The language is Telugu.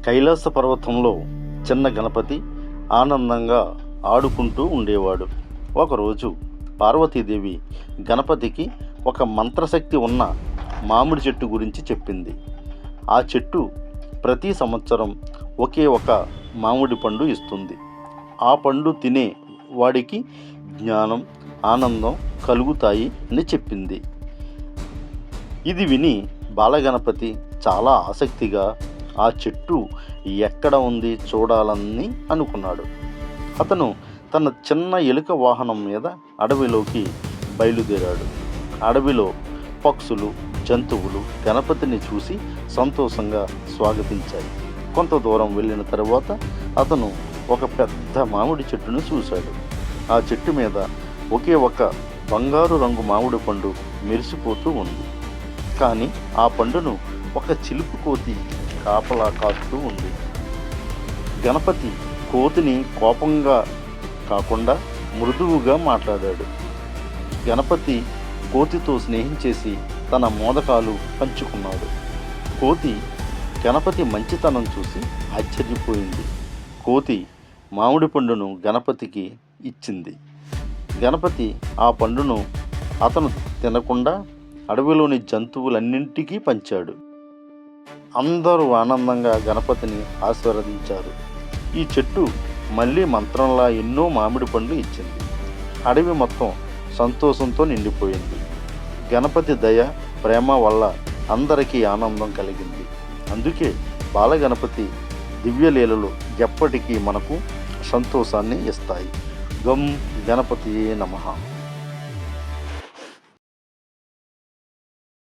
కైలాస పర్వతంలో చిన్న గణపతి ఆనందంగా ఆడుకుంటూ ఉండేవాడు. ఒకరోజు పార్వతీదేవి గణపతికి ఒక మంత్రశక్తి ఉన్న మామిడి చెట్టు గురించి చెప్పింది. ఆ చెట్టు ప్రతి సంవత్సరం ఒకే ఒక మామిడి పండు ఇస్తుంది. ఆ పండు తినే వాడికి జ్ఞానం, ఆనందం కలుగుతాయి అని చెప్పింది. ఇది విని బాలగణపతి చాలా ఆసక్తిగా ఆ చెట్టు ఎక్కడ ఉంది చూడాలని అనుకున్నాడు. అతను తన చిన్న ఎలుక వాహనం మీద అడవిలోకి బయలుదేరాడు. అడవిలో పక్షులు, జంతువులు గణపతిని చూసి సంతోషంగా స్వాగతించాయి. కొంత దూరం వెళ్ళిన తరువాత అతను ఒక పెద్ద మామిడి చెట్టును చూశాడు. ఆ చెట్టు మీద ఒకే ఒక బంగారు రంగు మామిడి పండు మెరిసిపోతూ ఉంది. కానీ ఆ పండును ఒక చిలుపు కోతి కాపలా కాస్తూ ఉంది. గణపతి కోతిని కోపంగా కాకుండా మృదువుగా మాట్లాడాడు. గణపతి కోతితో స్నేహం చేసి తన మోదకాలు పంచుకున్నాడు. కోతి గణపతి మంచితనం చూసి ఆశ్చర్యపోయింది. కోతి మామిడి పండును గణపతికి ఇచ్చింది. గణపతి ఆ పండును అతను తినకుండా అడవిలోని జంతువులన్నింటికీ పంచాడు. అందరూ ఆనందంగా గణపతిని ఆశీర్వదించారు. ఈ చెట్టు మళ్ళీ మంత్రంలా ఎన్నో మామిడి పండ్లు ఇచ్చింది. అడవి మొత్తం సంతోషంతో నిండిపోయింది. గణపతి దయ, ప్రేమ వల్ల అందరికీ ఆనందం కలిగింది. అందుకే బాలగణపతి దివ్యలీలలు ఎప్పటికీ మనకు సంతోషాన్ని ఇస్తాయి. గం గణపతియే నమః.